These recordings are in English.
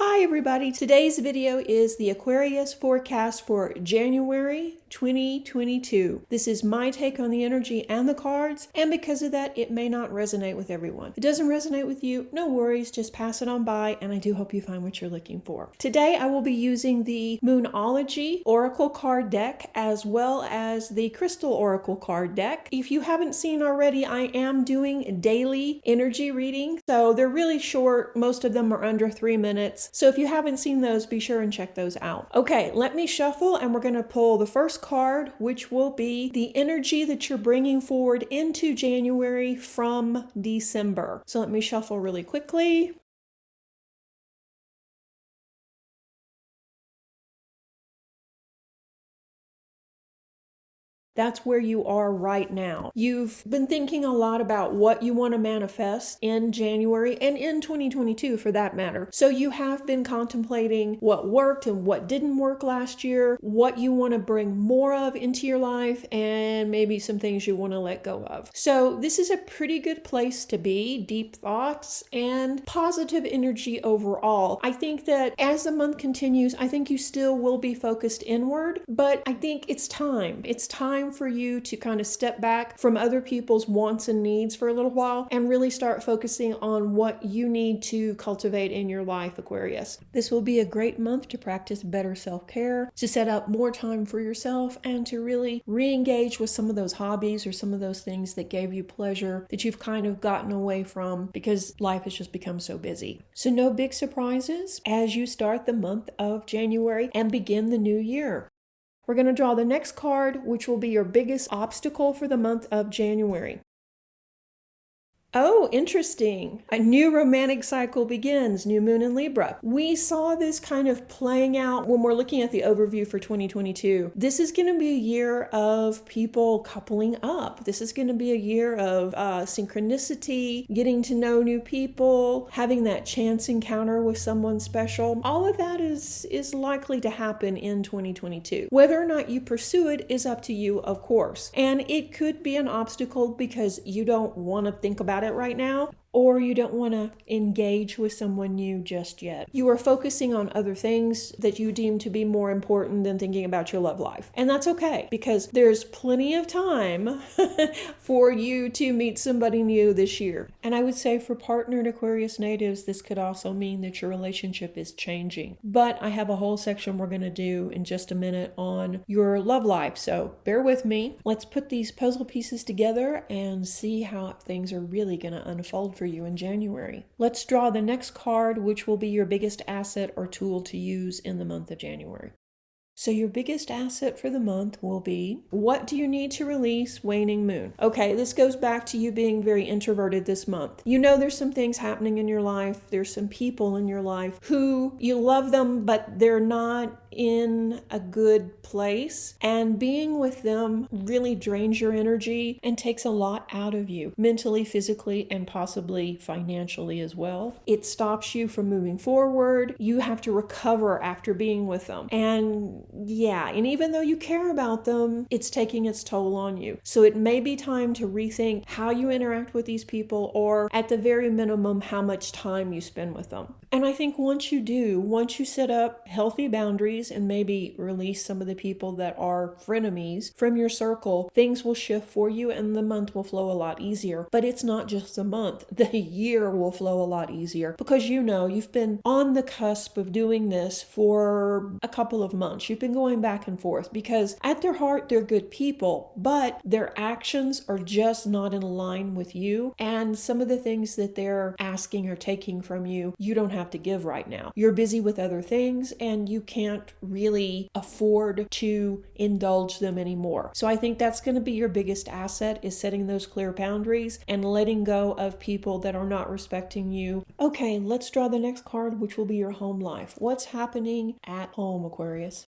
Hi everybody, today's video is the Aquarius forecast for January 2022. This is my take on the energy and the cards, and because of that, it may not resonate with everyone. If it doesn't resonate with you, no worries, just pass it on by, and I do hope you find what you're looking for. Today I will be using the Moonology Oracle card deck as well as the Crystal Oracle card deck. If you haven't seen already, I am doing daily energy readings, so they're really short. Most of them are under 3 minutes. So if you haven't seen those, be sure and check those out. Okay, let me shuffle and we're going to pull the first card, which will be the energy that you're bringing forward into January from December. So let me shuffle really quickly. That's where you are right now. You've been thinking a lot about what you want to manifest in January and in 2022 for that matter. So you have been contemplating what worked and what didn't work last year, what you want to bring more of into your life, and maybe some things you want to let go of. So this is a pretty good place to be. Deep thoughts and positive energy overall. I think that as the month continues, I think you still will be focused inward, but I think it's time. It's time for you to kind of step back from other people's wants and needs for a little while and really start focusing on what you need to cultivate in your life, Aquarius. This will be a great month to practice better self-care, to set up more time for yourself, and to really re-engage with some of those hobbies or some of those things that gave you pleasure that you've kind of gotten away from because life has just become so busy. So no big surprises as you start the month of January and begin the new year. We're going to draw the next card, which will be your biggest obstacle for the month of January. Oh, interesting. A new romantic cycle begins, new moon in Libra. We saw this kind of playing out when we're looking at the overview for 2022. This is going to be a year of people coupling up. This is going to be a year of synchronicity, getting to know new people, having that chance encounter with someone special. All of that is likely to happen in 2022. Whether or not you pursue it is up to you, of course. And it could be an obstacle because you don't want to think about it right now, or you don't want to engage with someone new just yet. You are focusing on other things that you deem to be more important than thinking about your love life. And that's okay, because there's plenty of time for you to meet somebody new this year. And I would say for partnered Aquarius natives, this could also mean that your relationship is changing. But I have a whole section we're going to do in just a minute on your love life, so bear with me. Let's put these puzzle pieces together and see how things are really going to unfold for you in January. Let's draw the next card, which will be your biggest asset or tool to use in the month of January. So your biggest asset for the month will be, what do you need to release? Waning moon. Okay, this goes back to you being very introverted this month. You know there's some things happening in your life. There's some people in your life who you love them, but they're not in a good place. And being with them really drains your energy and takes a lot out of you, mentally, physically, and possibly financially as well. It stops you from moving forward. You have to recover after being with them. And even though you care about them, it's taking its toll on you. So it may be time to rethink how you interact with these people, or at the very minimum, how much time you spend with them. And I think once you set up healthy boundaries and maybe release some of the people that are frenemies from your circle, things will shift for you and the month will flow a lot easier. But it's not just the month. The year will flow a lot easier because you've been on the cusp of doing this for a couple of months. You've been going back and forth because at their heart, they're good people, but their actions are just not in line with you. And some of the things that they're asking or taking from you, you don't have to give right now. You're busy with other things and you can't really afford to indulge them anymore. So I think that's going to be your biggest asset, is setting those clear boundaries and letting go of people that are not respecting you. Okay, let's draw the next card, which will be your home life. What's happening at home, Aquarius?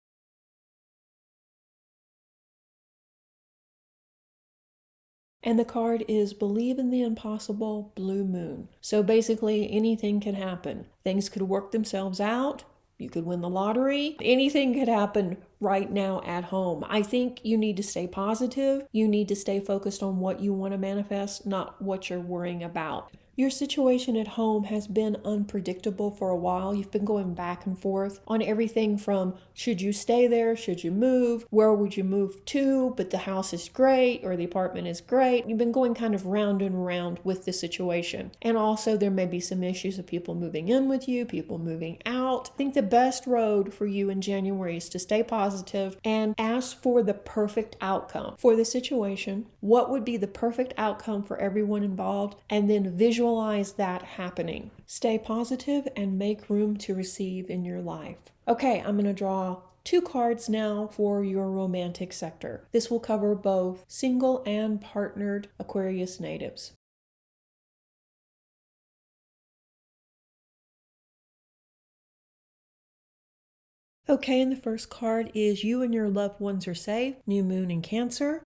And the card is Believe in the Impossible, Blue Moon. So basically anything can happen. Things could work themselves out. You could win the lottery. Anything could happen right now at home. I think you need to stay positive. You need to stay focused on what you want to manifest, not what you're worrying about. Your situation at home has been unpredictable for a while. You've been going back and forth on everything from should you stay there, should you move, where would you move to, but the house is great or the apartment is great. You've been going kind of round and round with the situation. And also there may be some issues of people moving in with you, people moving out. I think the best road for you in January is to stay positive and ask for the perfect outcome for the situation. What would be the perfect outcome for everyone involved? And then visualize that happening. Stay positive and make room to receive in your life. Okay, I'm going to draw 2 cards now for your romantic sector. This will cover both single and partnered Aquarius natives. Okay, and the first card is you and your loved ones are safe, new moon in Cancer.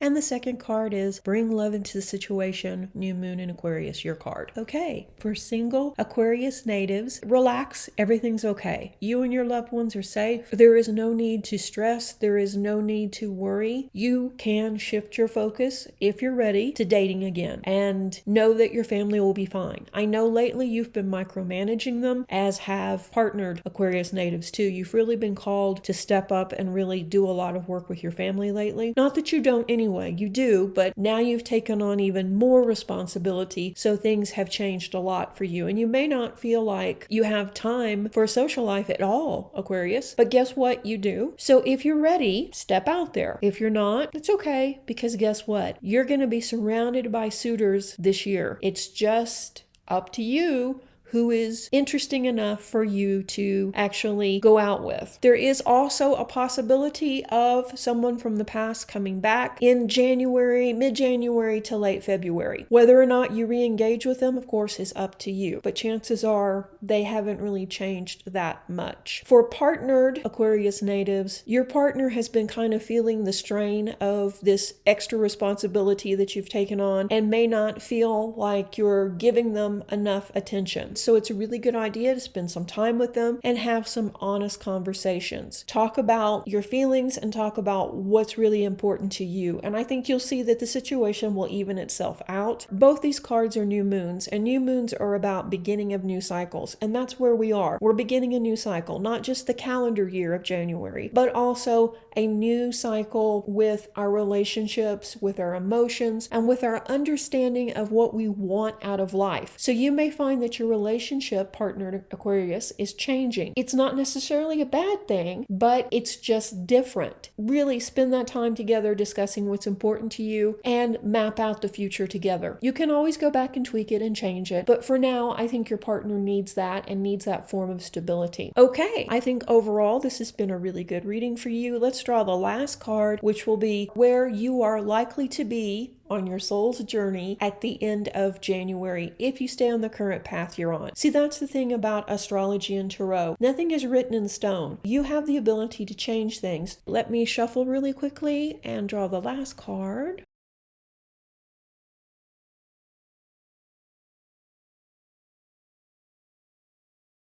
And the second card is bring love into the situation, new moon in Aquarius, your card. Okay, for single Aquarius natives, relax, everything's okay. You and your loved ones are safe. There is no need to stress. There is no need to worry. You can shift your focus, if you're ready, to dating again and know that your family will be fine. I know lately you've been micromanaging them, as have partnered Aquarius natives too. You've really been called to step up and really do a lot of work with your family lately. Not that you don't anyway. You do, but now you've taken on even more responsibility, so things have changed a lot for you. And you may not feel like you have time for a social life at all, Aquarius, but guess what? You do. So if you're ready, step out there. If you're not, it's okay, because guess what? You're going to be surrounded by suitors this year. It's just up to you who is interesting enough for you to actually go out with. There is also a possibility of someone from the past coming back in January, mid-January to late February. Whether or not you re-engage with them, of course, is up to you. But chances are they haven't really changed that much. For partnered Aquarius natives, your partner has been kind of feeling the strain of this extra responsibility that you've taken on and may not feel like you're giving them enough attention. So it's a really good idea to spend some time with them and have some honest conversations. Talk about your feelings and talk about what's really important to you. And I think you'll see that the situation will even itself out. Both these cards are new moons, and new moons are about beginning of new cycles. And that's where we are. We're beginning a new cycle, not just the calendar year of January, but also a new cycle with our relationships, with our emotions, and with our understanding of what we want out of life. So you may find that your relationship partner Aquarius is changing. It's not necessarily a bad thing, but it's just different. Really spend that time together discussing what's important to you and map out the future together. You can always go back and tweak it and change it, but for now, I think your partner needs that and needs that form of stability. Okay, I think overall this has been a really good reading for you. Let's draw the last card, which will be where you are likely to be on your soul's journey at the end of January if you stay on the current path you're on. See, that's the thing about astrology and tarot. Nothing is written in stone. You have the ability to change things. Let me shuffle really quickly and draw the last card.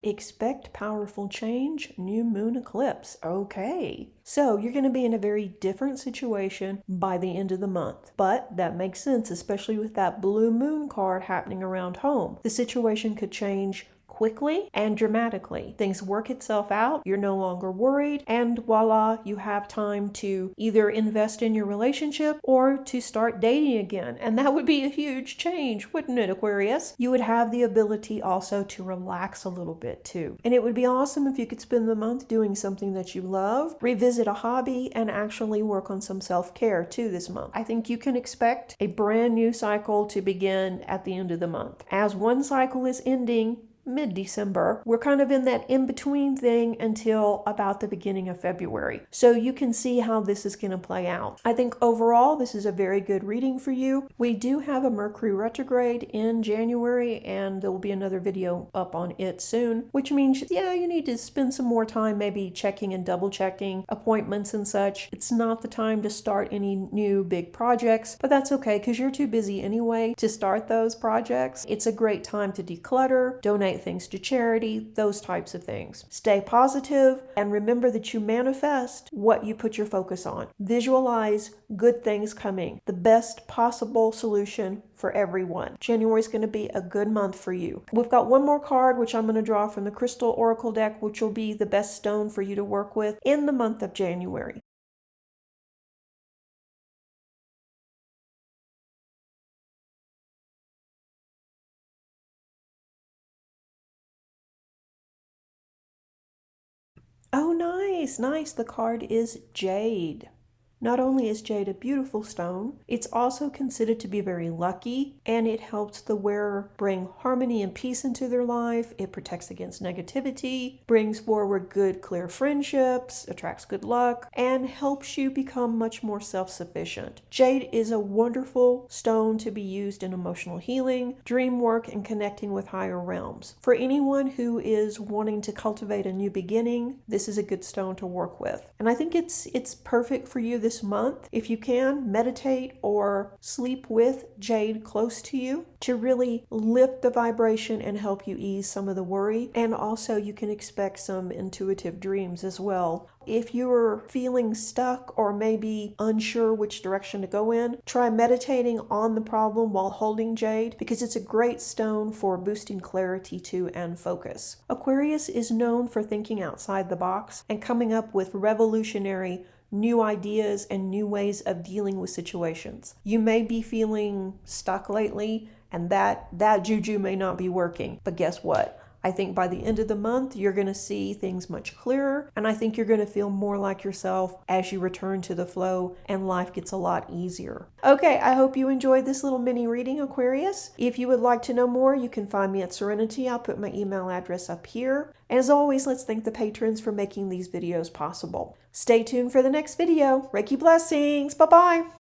Expect powerful change, new moon eclipse. Okay. So you're going to be in a very different situation by the end of the month. But that makes sense, especially with that blue moon card happening around home. The situation could change quickly and dramatically. Things work itself out, you're no longer worried, and voila, you have time to either invest in your relationship or to start dating again. And that would be a huge change, wouldn't it, Aquarius? You would have the ability also to relax a little bit too. And it would be awesome if you could spend the month doing something that you love, revisit a hobby, and actually work on some self-care too this month. I think you can expect a brand new cycle to begin at the end of the month. As one cycle is ending, mid-December, we're kind of in that in-between thing until about the beginning of February. So you can see how this is going to play out. I think overall, this is a very good reading for you. We do have a Mercury retrograde in January, and there will be another video up on it soon, which means, yeah, you need to spend some more time maybe checking and double checking appointments and such. It's not the time to start any new big projects, but that's okay because you're too busy anyway to start those projects. It's a great time to declutter, donate donate things to charity, those types of things. Stay positive and remember that you manifest what you put your focus on. Visualize good things coming, the best possible solution for everyone. January is going to be a good month for you. We've got one more card, which I'm going to draw from the Crystal Oracle deck, which will be the best stone for you to work with in the month of January. Oh, nice, nice. The card is Jade. Not only is jade a beautiful stone, it's also considered to be very lucky, and it helps the wearer bring harmony and peace into their life. It protects against negativity, brings forward good, clear friendships, attracts good luck, and helps you become much more self-sufficient. Jade is a wonderful stone to be used in emotional healing, dream work, and connecting with higher realms. For anyone who is wanting to cultivate a new beginning, this is a good stone to work with. And I think it's perfect for you this month. If you can, meditate or sleep with jade close to you to really lift the vibration and help you ease some of the worry. And also you can expect some intuitive dreams as well. If you're feeling stuck or maybe unsure which direction to go in, try meditating on the problem while holding jade, because it's a great stone for boosting clarity too and focus. Aquarius is known for thinking outside the box and coming up with revolutionary new ideas and new ways of dealing with situations. You may be feeling stuck lately, and that juju may not be working, but guess what? I think by the end of the month, you're going to see things much clearer, and I think you're going to feel more like yourself as you return to the flow and life gets a lot easier. Okay, I hope you enjoyed this little mini reading, Aquarius. If you would like to know more, you can find me at Serenity. I'll put my email address up here. And as always, let's thank the patrons for making these videos possible. Stay tuned for the next video. Reiki blessings. Bye-bye.